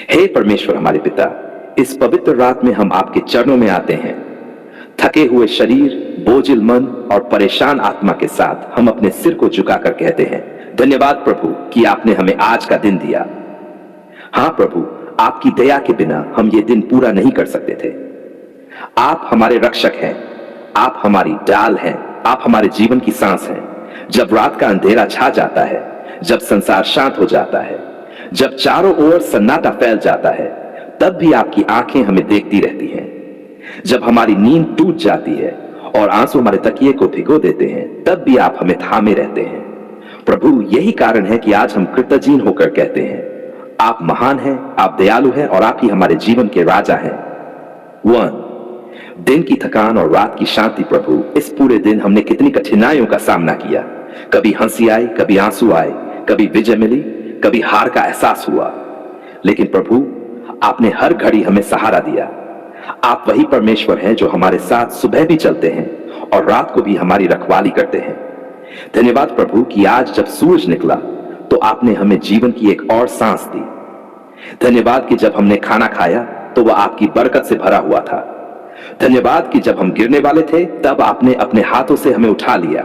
हे परमेश्वर हमारे पिता, इस पवित्र रात में हम आपके चरणों में आते हैं। थके हुए शरीर, बोझिल मन और परेशान आत्मा के साथ हम अपने सिर को झुकाकर कहते हैं, धन्यवाद प्रभु कि आपने हमें आज का दिन दिया। हाँ प्रभु, आपकी दया के बिना हम ये दिन पूरा नहीं कर सकते थे। आप हमारे रक्षक हैं, आप हमारी ढाल हैं, आप हमारे जीवन की सांस हैं। जब रात का अंधेरा छा जाता है, जब संसार शांत हो जाता है, जब चारों ओर सन्नाटा फैल जाता है, तब भी आपकी आंखें हमें देखती रहती हैं। जब हमारी नींद टूट जाती है और आंसू हमारे तकिए को भिगो देते हैं, तब भी आप हमें थामे रहते हैं। प्रभु, यही कारण है कि आज हम कृतज्ञ होकर कहते हैं, आप महान हैं, आप दयालु हैं और आप ही हमारे जीवन के राजा हैं। दिन की थकान और रात की शांति प्रभु, इस पूरे दिन हमने कितनी कठिनाइयों का सामना किया। कभी हंसी आई, कभी आंसू आए, कभी विजय मिली, कभी हार का एहसास हुआ। लेकिन प्रभु, आपने हर घड़ी हमें सहारा दिया। आप वही परमेश्वर हैं जो हमारे साथ सुबह भी चलते हैं और रात को भी हमारी रखवाली करते हैं। धन्यवाद प्रभु कि आज जब सूरज निकला तो आपने हमें जीवन की एक और सांस दी। धन्यवाद कि जब हमने खाना खाया तो वह आपकी बरकत से भरा हुआ था। धन्यवाद कि जब हम गिरने वाले थे तब आपने अपने हाथों से हमें उठा लिया।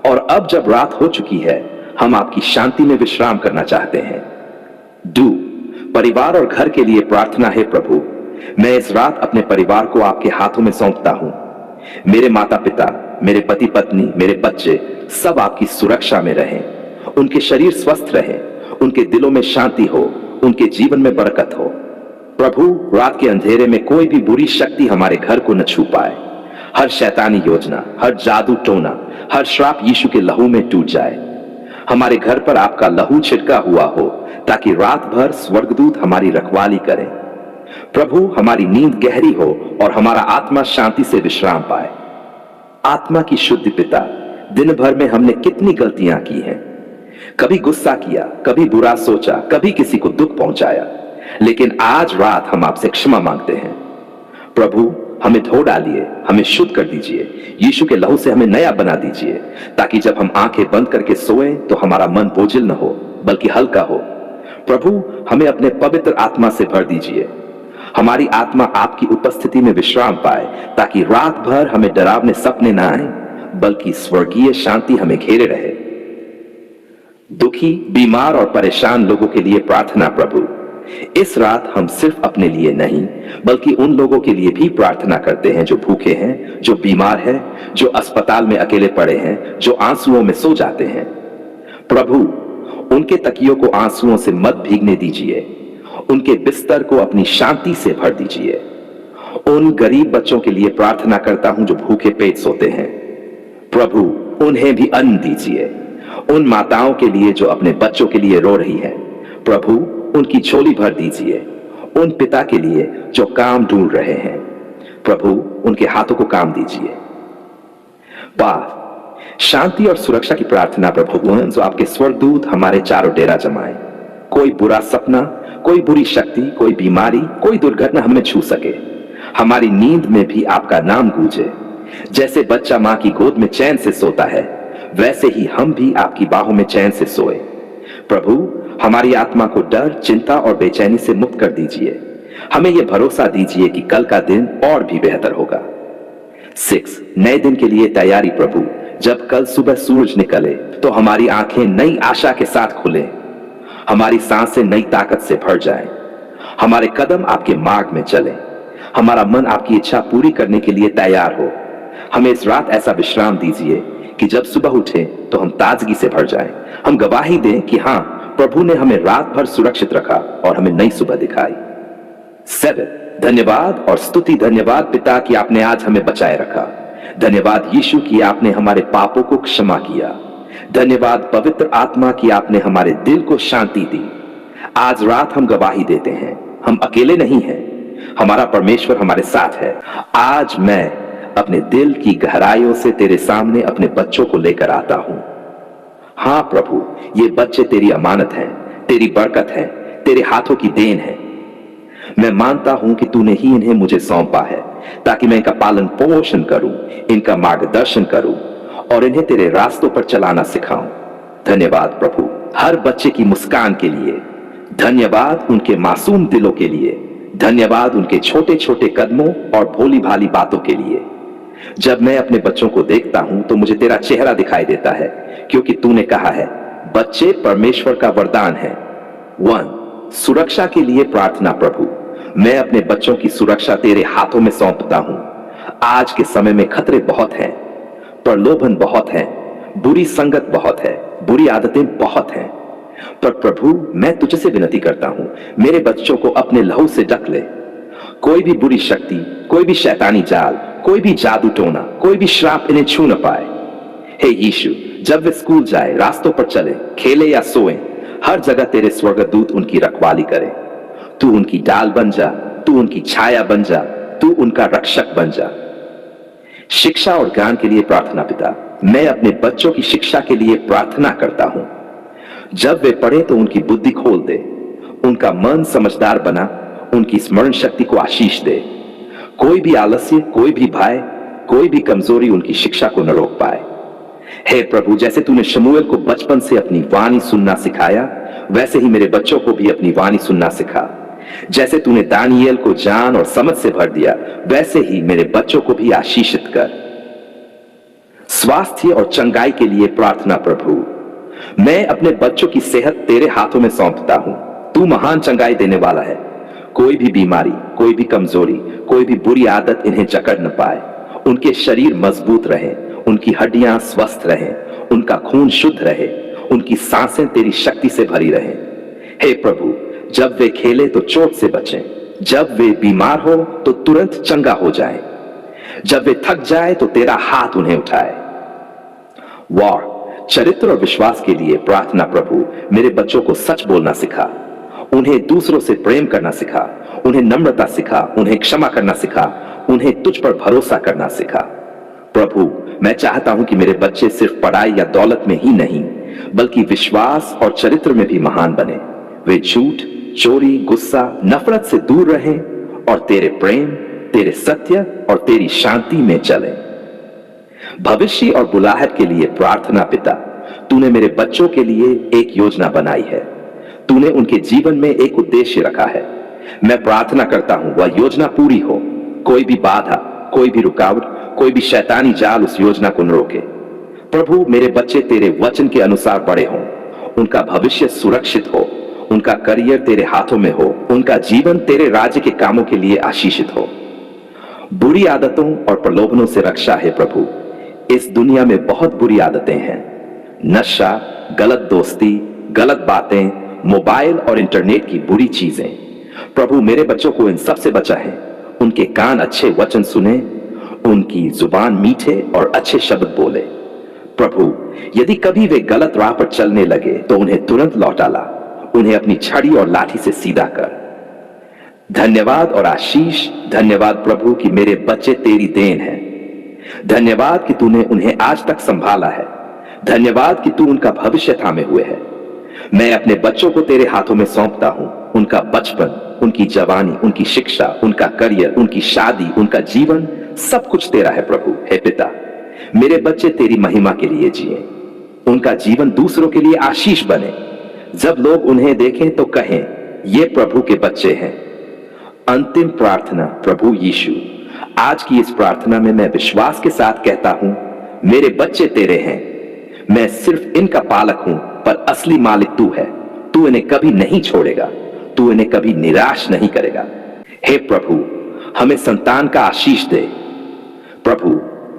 और अब जब रात हो चुकी है, हम आपकी शांति में विश्राम करना चाहते हैं। परिवार और घर के लिए प्रार्थना है प्रभु। मैं इस रात अपने परिवार को आपके हाथों में सौंपता हूं। मेरे माता पिता, मेरे पति पत्नी, मेरे बच्चे सब आपकी सुरक्षा में रहें। उनके शरीर स्वस्थ रहें, उनके दिलों में शांति हो, उनके जीवन में बरकत हो। प्रभु, रात के अंधेरे में कोई भी बुरी शक्ति हमारे घर को न छू पाए। हर शैतानी योजना, हर जादू टोना, हर श्राप यीशु के लहू में टूट जाए। हमारे घर पर आपका लहू छिड़का हुआ हो ताकि रात भर स्वर्गदूत हमारी रखवाली करें। प्रभु, हमारी नींद गहरी हो और हमारा आत्मा शांति से विश्राम पाए। आत्मा की शुद्धि पिता, दिन भर में हमने कितनी गलतियां की हैं। कभी गुस्सा किया, कभी बुरा सोचा, कभी किसी को दुख पहुंचाया। लेकिन आज रात हम आपसे क्षमा मांगते हैं। प्रभु, हमें धो डालिए, हमें शुद्ध कर दीजिए। यीशु के लहू से हमें नया बना दीजिए ताकि जब हम आंखें बंद करके सोएं तो हमारा मन बोझिल न हो बल्कि हल्का हो। प्रभु, हमें अपने पवित्र आत्मा से भर दीजिए। हमारी आत्मा आपकी उपस्थिति में विश्राम पाए ताकि रात भर हमें डरावने सपने न आए बल्कि स्वर्गीय शांति हमें घेरे रहे। दुखी, बीमार और परेशान लोगों के लिए प्रार्थना प्रभु। इस रात हम सिर्फ अपने लिए नहीं बल्कि उन लोगों के लिए भी प्रार्थना करते हैं जो भूखे हैं, जो बीमार हैं, जो अस्पताल में अकेले पड़े हैं, जो आंसुओं में सो जाते हैं। प्रभु, उनके तकियों को आंसुओं से मत भीगने दीजिए। उनके बिस्तर को अपनी शांति से भर दीजिए। उन गरीब बच्चों के लिए प्रार्थना करता हूं जो भूखे पेट सोते हैं। प्रभु, उन्हें भी अन्न दीजिए। उन माताओं के लिए जो अपने बच्चों के लिए रो रही हैं, प्रभु उनकी झोली भर दीजिए। उन पिता के लिए जो काम ढूंढ रहे हैं, प्रभु उनके हाथों को काम दीजिए। शांति और सुरक्षा की प्रार्थना प्रभु, जो आपके स्वर्गदूत हमारे चारों डेरा जमाए। कोई बुरा सपना, कोई बुरी शक्ति, कोई बीमारी, कोई दुर्घटना हमें छू सके। हमारी नींद में भी आपका नाम गूंजे। जैसे बच्चा मां की गोद में चैन से सोता है, वैसे ही हम भी आपकी बाहों में चैन से सोए। प्रभु, हमारी आत्मा को डर, चिंता और बेचैनी से मुक्त कर दीजिए। हमें यह भरोसा दीजिए कि कल का दिन और भी बेहतर होगा। 6 नए दिन के लिए तैयारी प्रभु। जब कल सुबह सूरज निकले तो हमारी आंखें नई आशा के साथ खुले, हमारी सांसें नई ताकत से भर जाएं, हमारे कदम आपके मार्ग में चले, हमारा मन आपकी इच्छा पूरी करने के लिए तैयार हो। हमें इस रात ऐसा विश्राम दीजिए कि जब सुबह उठे तो हम ताजगी से भर जाएं। हम गवाही दें कि हाँ, प्रभु ने हमें रात भर सुरक्षित रखा और हमें नई सुबह दिखाई। 7 धन्यवाद और स्तुति। धन्यवाद पिता कि आपने आज हमें बचाए रखा। धन्यवाद यीशु कि आपने हमारे पापों को क्षमा किया। धन्यवाद पवित्र आत्मा कि आपने हमारे दिल को शांति दी। आज रात हम गवाही देते हैं, हम अकेले नहीं हैं, हमारा परमेश्वर हमारे साथ है। आज मैं अपने दिल की गहराइयों से तेरे सामने अपने बच्चों को लेकर आता हूं। हां प्रभु, ये बच्चे तेरी अमानत हैं, तेरी बरकत है, तेरे हाथों की देन है। मैं मानता हूं कि तूने ही इन्हें मुझे सौंपा है ताकि मैं इनका पालन पोषण करूं, इनका मार्गदर्शन करूं और इन्हें तेरे रास्तों पर चलाना सिखाऊं। धन्यवाद प्रभु, हर बच्चे की मुस्कान के लिए, धन्यवाद उनके मासूम दिलों के लिए, धन्यवाद उनके छोटे छोटे कदमों और भोली भाली बातों के लिए। जब मैं अपने बच्चों को देखता हूं तो मुझे तेरा चेहरा दिखाई देता है, क्योंकि तूने कहा है बच्चे परमेश्वर का वरदान है। 1 सुरक्षा के लिए प्रार्थना। प्रभु, मैं अपने बच्चों की सुरक्षा तेरे हाथों में सौंपता हूं। आज के समय में खतरे बहुत हैं, प्रलोभन बहुत है, बुरी संगत बहुत है, बुरी आदतें बहुत हैं। पर प्रभु, मैं तुझसे विनती करता हूं, मेरे बच्चों को अपने लहू से ढक ले। कोई भी बुरी शक्ति, कोई भी शैतानी जाल, कोई भी जादू टोना, कोई भी श्राप इन्हें छू न पाए। हे यीशु, जब वे स्कूल जाए, रास्तों पर चले, खेले या सोए, हर जगह तेरे स्वर्गदूत उनकी रखवाली करे। तू उनकी डाल बन जा, तू उनकी छाया बन जा, तू उनका रक्षक बन जा। शिक्षा और ज्ञान के लिए प्रार्थना। पिता, मैं अपने बच्चों की शिक्षा के लिए प्रार्थना करता हूं। जब वे पढ़े तो उनकी बुद्धि खोल दे, उनका मन समझदार बना, उनकी स्मरण शक्ति को आशीष दे। कोई भी आलस्य, कोई भी भय, कोई भी कमजोरी उनकी शिक्षा को न रोक पाए। हे प्रभु, जैसे तूने शमूएल को बचपन से अपनी वाणी सुनना सिखाया, वैसे ही मेरे बच्चों को भी अपनी वाणी सुनना सिखा। जैसे तूने दानियेल को ज्ञान और समझ से भर दिया, वैसे ही मेरे बच्चों को भी आशीषित कर। स्वास्थ्य और चंगाई के लिए प्रार्थना। प्रभु, मैं अपने बच्चों की सेहत तेरे हाथों में सौंपता हूं। तू महान चंगाई देने वाला है। कोई भी बीमारी, कोई भी कमजोरी, कोई भी बुरी आदत इन्हें जकड़ न पाए। उनके शरीर मजबूत रहे, उनकी हड्डियां स्वस्थ रहे, उनका खून शुद्ध रहे, उनकी सांसें तेरी शक्ति से भरी रहे। हे प्रभु, जब वे खेले तो चोट से बचें, जब वे बीमार हो तो तुरंत चंगा हो जाएं, जब वे थक जाए तो तेरा हाथ उन्हें उठाए। वॉर चरित्र और विश्वास के लिए प्रार्थना। प्रभु, मेरे बच्चों को सच बोलना सिखा, उन्हें दूसरों से प्रेम करना सिखा, उन्हें नम्रता सिखा, उन्हें क्षमा करना सिखा, उन्हें तुझ पर भरोसा करना सिखा। प्रभु, मैं चाहता हूं कि मेरे बच्चे सिर्फ पढ़ाई या दौलत में ही नहीं, बल्कि विश्वास और चरित्र में भी महान बने। वे झूठ, चोरी, गुस्सा, नफरत से दूर रहें और तेरे प्रेम, तेरे सत्य और तेरी शांति में चलें। भविष्य और बुलाहट के लिए प्रार्थना। पिता, तूने मेरे बच्चों के लिए एक योजना बनाई है, तूने उनके जीवन में एक उद्देश्य रखा है। मैं प्रार्थना करता हूं वह योजना पूरी हो। कोई भी बाधा, कोई भी रुकावट, कोई भी शैतानी जाल उस योजना को न रोके। प्रभु, मेरे बच्चे तेरे वचन के अनुसार बड़े हों, उनका भविष्य सुरक्षित हो, उनका करियर तेरे हाथों में हो, उनका जीवन तेरे राज्य के कामों के लिए आशीषित हो। बुरी आदतों और प्रलोभनों से रक्षा है प्रभु। इस दुनिया में बहुत बुरी आदतें हैं, नशा, गलत दोस्ती, गलत बातें, मोबाइल और इंटरनेट की बुरी चीजें। प्रभु, मेरे बच्चों को इन सब से बचा है। उनके कान अच्छे वचन सुने, उनकी जुबान मीठे और अच्छे शब्द बोले। प्रभु, यदि कभी वे गलत राह पर चलने लगे तो उन्हें तुरंत लौटा ला, उन्हें अपनी छड़ी और लाठी से सीधा कर। धन्यवाद और आशीष। धन्यवाद प्रभु कि मेरे बच्चे तेरी देन हैं। धन्यवाद कि तूने उन्हें आज तक संभाला है। धन्यवाद कि तू उनका भविष्य थामे हुए है। मैं अपने बच्चों को तेरे हाथों में सौंपता हूं। उनका बचपन, उनकी जवानी, उनकी शिक्षा, उनका करियर, उनकी शादी, उनका जीवन, सब कुछ तेरा है प्रभु। हे पिता, मेरे बच्चे तेरी महिमा के लिए जिए, उनका जीवन दूसरों के लिए आशीष बने। जब लोग उन्हें देखें तो कहें, ये प्रभु के बच्चे हैं। अंतिम प्रार्थना। प्रभु यीशु, आज की इस प्रार्थना में मैं विश्वास के साथ कहता हूं, मेरे बच्चे तेरे हैं। मैं सिर्फ इनका पालक हूं, पर असली मालिक तू है। तू इन्हें कभी नहीं छोड़ेगा, तू इन्हें कभी निराश नहीं करेगा। हे प्रभु, हमें संतान का आशीष दे। प्रभु,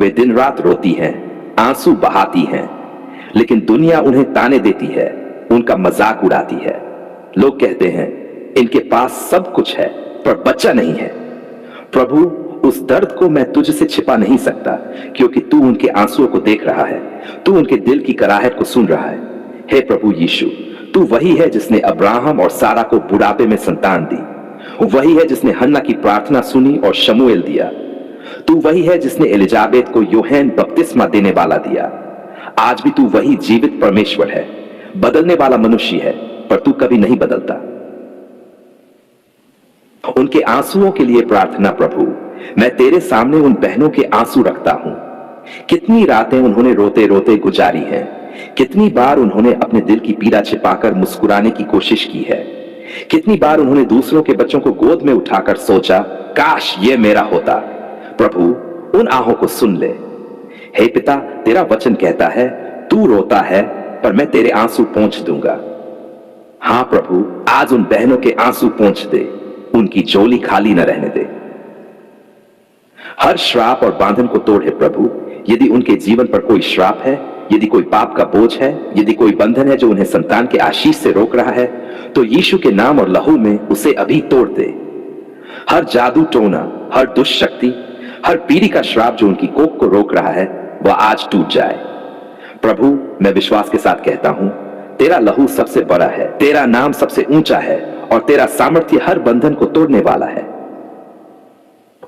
वे दिन रात रोती हैं, आंसू बहाती हैं, लेकिन दुनिया उन्हें ताने देती है, उनका मजाक उड़ाती है। लोग कहते हैं इनके पास सब कुछ है पर बच्चा नहीं है। प्रभु, उस दर्द को मैं तुझसे छिपा नहीं सकता, क्योंकि तू उनके आंसुओं को देख रहा है, तू उनके दिल की कराहट को सुन रहा है। हे प्रभु यीशु, तू वही है जिसने अब्राहम और सारा को बुढ़ापे में संतान दी। वही है जिसने हन्ना की प्रार्थना सुनी और शमूएल दिया। तू वही है जिसने एलिजाबेथ को यूहन्ना बपतिस्मा देने वाला दिया। आज भी तू वही जीवित परमेश्वर है, बदलने वाला मनुष्य है, पर तू कभी नहीं बदलता। उनके आंसुओं के लिए प्रार्थना। प्रभु, मैं तेरे सामने उन बहनों के आंसू रखता हूं। कितनी रातें उन्होंने रोते रोते गुजारी हैं, कितनी बार उन्होंने अपने दिल की पीड़ा छिपाकर मुस्कुराने की कोशिश की है। कितनी बार उन्होंने दूसरों के बच्चों को गोद में उठाकर सोचा, काश ये मेरा होता। प्रभु, उन आहों को सुन ले। हे पिता, तेरा वचन कहता है, तू रोता है पर मैं तेरे आंसू पोंछ दूंगा। हां प्रभु, आज उन बहनों के आंसू पोंछ दे, उनकी झोली खाली न रहने दे। हर श्राप और बांधन को तोड़ हे प्रभु। यदि उनके जीवन पर कोई श्राप है, यदि कोई पाप का बोझ है, यदि कोई बंधन है जो उन्हें संतान के आशीष से रोक रहा है, तो यीशु के नाम और लहू में उसे अभी तोड़ दे। हर जादू टोना, हर दुष्ट शक्ति, हर पीढ़ी का श्राप जो उनकी कोख को रोक रहा है, वह आज टूट जाए। प्रभु, मैं विश्वास के साथ कहता हूं, तेरा लहू सबसे बड़ा है, तेरा नाम सबसे ऊंचा है और तेरा सामर्थ्य हर बंधन को तोड़ने वाला है।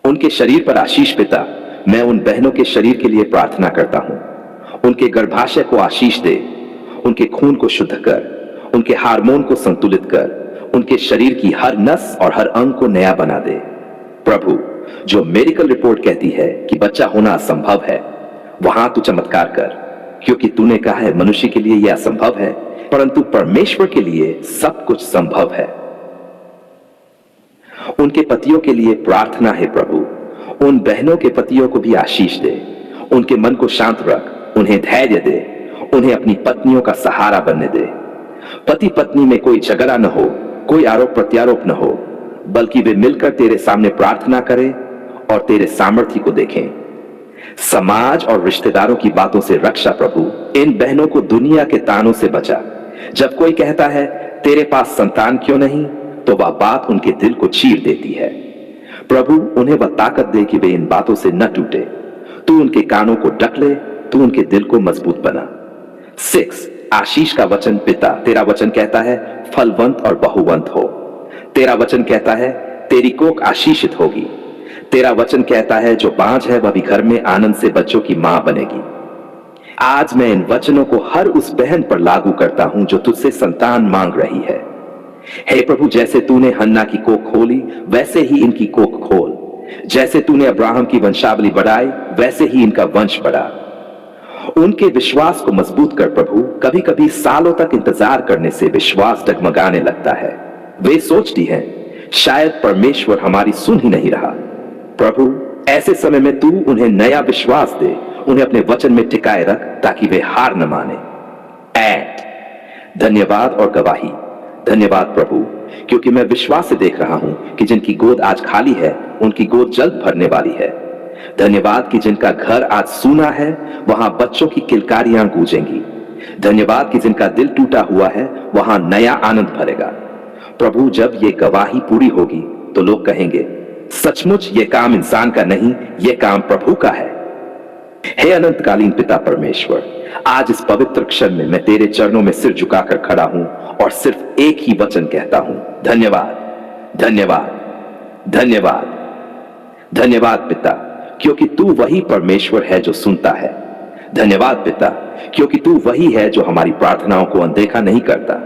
उनके शरीर पर आशीष पिता, मैं उन बहनों के शरीर के लिए प्रार्थना करता हूं। उनके गर्भाशय को आशीष दे, उनके खून को शुद्ध कर, उनके हार्मोन को संतुलित कर, उनके शरीर की हर नस और हर अंग को नया बना दे। प्रभु, जो मेडिकल रिपोर्ट कहती है कि बच्चा होना असंभव है, वहां तू चमत्कार कर, क्योंकि तूने कहा है मनुष्य के लिए यह असंभव है, परंतु परमेश्वर के लिए सब कुछ संभव है। उनके पतियों के लिए प्रार्थना है प्रभु, उन बहनों के पतियों को भी आशीष दे, उनके मन को शांत रख, उन्हें धैर्य दे, उन्हें अपनी पत्नियों का सहारा बनने दे। पति पत्नी में कोई झगड़ा न हो, कोई आरोप प्रत्यारोप न हो, बल्कि वे मिलकर तेरे सामने प्रार्थना करें और तेरे सामर्थ्य को देखें। समाज और रिश्तेदारों की बातों से रक्षा प्रभु, इन बहनों को दुनिया के तानों से बचा। जब कोई कहता है तेरे पास संतान क्यों नहीं, तो वह बात उनके दिल को चीर देती है। प्रभु, उन्हें वह ताकत दे कि वे इन बातों से न टूटे। तू उनके कानों को ढक ले, तू उनके दिल को मजबूत बना। 6, आशीष का वचन पिता, तेरा वचन कहता है फलवंत और बहुवंत हो। तेरा वचन कहता है तेरी कोख आशीषित होगी। तेरा वचन कहता है जो बांझ है वह भी घर में आनंद से बच्चों की मां बनेगी। आज मैं इन वचनों को हर उस बहन पर लागू करता हूं जो तुझसे संतान मांग रही है। हे प्रभु, जैसे तूने हन्ना की कोख खोली, वैसे ही इनकी कोख खोल। जैसे तूने अब्राहम की वंशावली बढ़ाई, वैसे ही इनका वंश बढ़ा। उनके विश्वास को मजबूत कर प्रभु। कभी कभी सालों तक इंतजार करने से विश्वास डगमगाने लगता है। वे सोचती हैं शायद परमेश्वर हमारी सुन ही नहीं रहा। प्रभु, ऐसे समय में तू उन्हें नया विश्वास दे, उन्हें अपने वचन में टिकाए रख ताकि वे हार न माने। धन्यवाद और गवाही। धन्यवाद प्रभु, क्योंकि मैं विश्वास से देख रहा हूं कि जिनकी गोद आज खाली है, उनकी गोद जल्द भरने वाली है। धन्यवाद कि जिनका घर आज सूना है, वहां बच्चों की किलकारियां गूंजेंगी। धन्यवाद कि जिनका दिल टूटा हुआ है, वहां नया आनंद भरेगा। प्रभु, जब ये गवाही पूरी होगी तो लोग कहेंगे सचमुच ये काम इंसान का नहीं, ये काम प्रभु का है। हे अनंतकालीन पिता परमेश्वर, आज इस पवित्र क्षण में मैं तेरे चरणों में सिर झुकाकर खड़ा हूं और सिर्फ एक ही वचन कहता हूं, धन्यवाद, धन्यवाद, धन्यवाद, धन्यवाद पिता, क्योंकि तू वही परमेश्वर है जो सुनता है। धन्यवाद पिता, क्योंकि तू वही है जो हमारी प्रार्थनाओं को अनदेखा नहीं करता।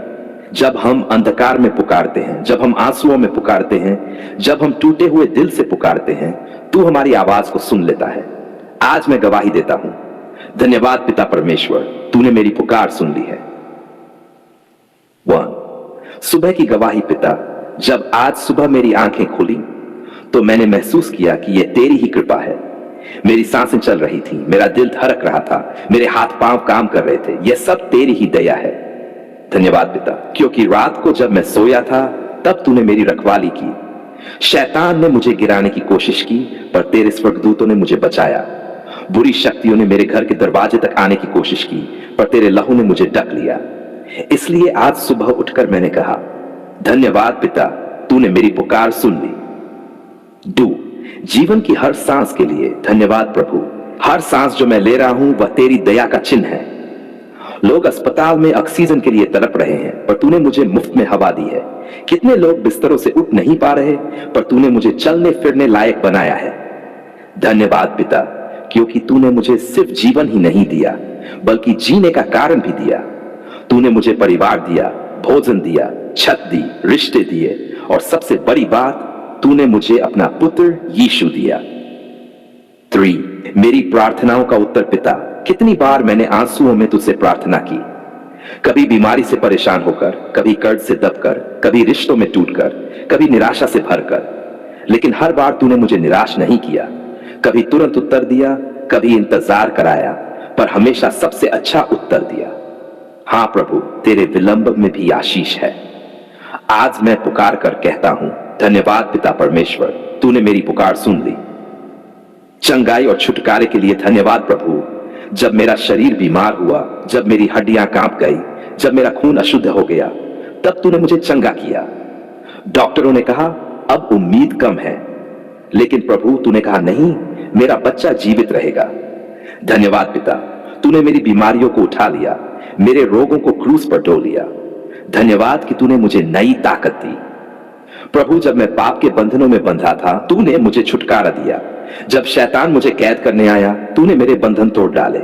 जब हम अंधकार में पुकारते हैं, जब हम आंसुओं में पुकारते हैं, जब हम टूटे हुए दिल से पुकारते हैं, तू हमारी आवाज को सुन लेता है। आज मैं गवाही देता हूं, धन्यवाद पिता परमेश्वर, तूने मेरी पुकार सुन ली है। 1, सुबह की गवाही पिता, जब आज सुबह मेरी आंखें खुली तो मैंने महसूस किया कि यह तेरी ही कृपा है। मेरी सांसें चल रही थी, मेरा दिल धड़क रहा था, मेरे हाथ पांव काम कर रहे थे, यह सब तेरी ही दया है। धन्यवाद पिता, क्योंकि रात को जब मैं सोया था तब तूने मेरी रखवाली की। शैतान ने मुझे गिराने की कोशिश की, पर तेरे स्वर्गदूतों ने मुझे बचाया। बुरी शक्तियों ने मेरे घर के दरवाजे तक आने की कोशिश की, पर तेरे लहू ने मुझे ढक लिया। इसलिए आज सुबह उठकर मैंने कहा, धन्यवाद पिता, तूने मेरी पुकार सुन ली। 2, जीवन की हर सांस के लिए धन्यवाद प्रभु। हर सांस जो मैं ले रहा हूं वह तेरी दया का चिन्ह है। लोग अस्पताल में ऑक्सीजन के लिए तड़प रहे हैं, पर तूने मुझे मुफ्त में हवा दी है। कितने लोग बिस्तरों से उठ नहीं पा रहे, पर तूने मुझे चलने फिरने लायक बनाया है। धन्यवाद पिता, क्योंकि तूने मुझे सिर्फ जीवन ही नहीं दिया, बल्कि जीने का कारण भी दिया। तूने मुझे परिवार दिया, भोजन दिया, छत दी, रिश्ते दिए, और सबसे बड़ी बात, तूने मुझे अपना पुत्र यीशु दिया। 3, मेरी प्रार्थनाओं का उत्तर पिता, कितनी बार मैंने आंसुओं में तुझसे प्रार्थना की, कभी बीमारी से परेशान होकर, कभी कर्ज से दबकर, कभी रिश्तों में टूटकर, कभी निराशा से भरकर। लेकिन हर बार तूने मुझे निराश नहीं किया। कभी तुरंत उत्तर दिया, कभी इंतजार कराया, पर हमेशा सबसे अच्छा उत्तर दिया। हां प्रभु, तेरे विलंब में भी आशीष है। आज मैं पुकार कर कहता हूं, धन्यवाद पिता परमेश्वर, तूने मेरी पुकार सुन ली। चंगाई और छुटकारे के लिए धन्यवाद प्रभु। जब मेरा शरीर बीमार हुआ, जब मेरी हड्डियां कांप गई, जब मेरा खून अशुद्ध हो गया, तब तूने मुझे चंगा किया। डॉक्टरों ने कहा अब उम्मीद कम है, लेकिन प्रभु तूने कहा नहीं, मेरा बच्चा जीवित रहेगा। धन्यवाद पिता, तूने मेरी बीमारियों को उठा लिया, मेरे रोगों को क्रूस पर ढो लिया। धन्यवाद कि तूने मुझे नई ताकत दी। प्रभु, जब मैं पाप के बंधनों में बंधा था, तूने मुझे छुटकारा दिया। जब शैतान मुझे कैद करने आया, तूने मेरे बंधन तोड़ डाले।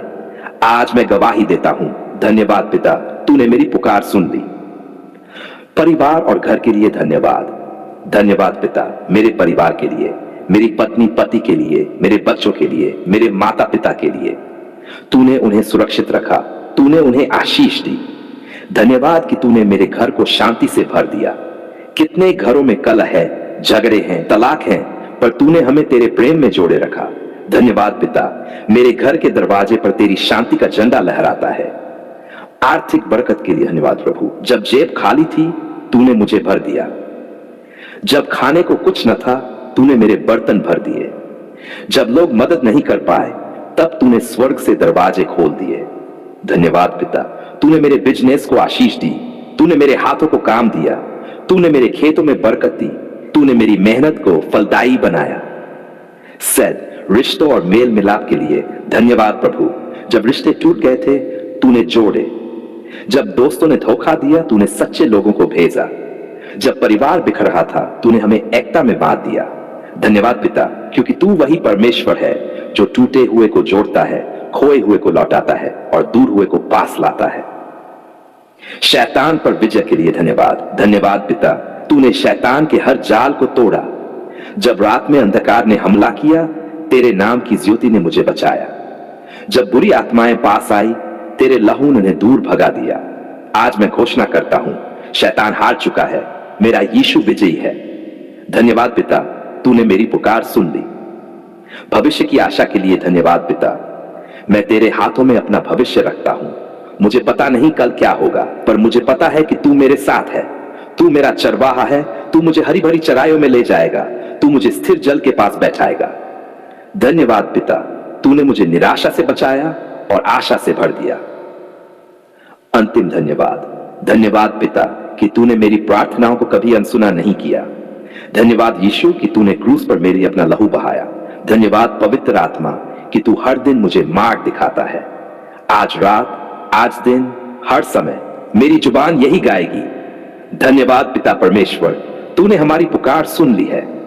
आज मैं गवाही देता हूं, धन्यवाद पिता, तूने मेरी पुकार सुन ली। परिवार और घर के लिए धन्यवाद। धन्यवाद पिता, मेरे परिवार के लिए, मेरी पत्नी पति के लिए, मेरे बच्चों के लिए, मेरे माता पिता के लिए। तूने उन्हें सुरक्षित रखा, तूने उन्हें आशीष दी। धन्यवाद कि तूने मेरे घर को शांति से भर दिया। कितने घरों में कलह है, झगड़े हैं, तलाक हैं, पर तूने हमें तेरे प्रेम में जोड़े रखा। धन्यवाद पिता, मेरे घर के दरवाजे पर तेरी शांति का झंडा लहराता है। आर्थिक बरकत के लिए धन्यवाद प्रभु। जब जेब खाली थी, तूने मुझे भर दिया। जब खाने को कुछ न था, तूने मेरे बर्तन भर दिए। जब लोग मदद नहीं कर पाए, तब तूने स्वर्ग से दरवाजे खोल दिए। धन्यवाद पिता, तूने मेरे बिजनेस को आशीष दी, तूने मेरे हाथों को काम दिया, तूने मेरे खेतों में बरकत दी, तूने मेरी मेहनत को फलदायी बनाया। सैद रिश्तों और मेल मिलाप के लिए धन्यवाद प्रभु। जब रिश्ते टूट गए थे, तूने जोड़े। जब दोस्तों ने धोखा दिया, तूने सच्चे लोगों को भेजा। जब परिवार बिखर रहा था, तूने हमें एकता में बांध दिया। धन्यवाद पिता, क्योंकि तू वही परमेश्वर है जो टूटे हुए को जोड़ता है, खोए हुए को लौटाता है और दूर हुए को पास लाता है। शैतान पर विजय के लिए धन्यवाद। धन्यवाद पिता, तूने शैतान के हर जाल को तोड़ा। जब रात में अंधकार ने हमला किया, तेरे नाम की ज्योति ने मुझे बचाया। जब बुरी आत्माएं पास आई, तेरे लहू ने उन्हें दूर भगा दिया। आज मैं घोषणा करता हूं, शैतान हार चुका है, मेरा यीशु विजयी है। धन्यवाद पिता, तूने मेरी पुकार सुन ली। भविष्य की आशा के लिए धन्यवाद पिता। मैं तेरे हाथों में अपना भविष्य रखता हूं। मुझे पता नहीं कल क्या होगा, पर मुझे पता है कि तू मेरे साथ है। तू मेरा चरवाहा है, तू मुझे हरी भरी चराइयों में ले जाएगा, तू मुझे स्थिर जल के पास बैठाएगा। धन्यवाद पिता, तूने मुझे निराशा से बचाया और आशा से भर दिया। अंतिम धन्यवाद। धन्यवाद पिता कि तूने मेरी प्रार्थनाओं को कभी अनसुना नहीं किया। धन्यवाद यीशु कि तूने क्रूस पर मेरी अपना लहू बहाया। धन्यवाद पवित्र आत्मा कि तू हर दिन मुझे मार्ग दिखाता है। आज रात, आज दिन, हर समय मेरी जुबान यही गाएगी, धन्यवाद पिता परमेश्वर, तूने हमारी पुकार सुन ली है।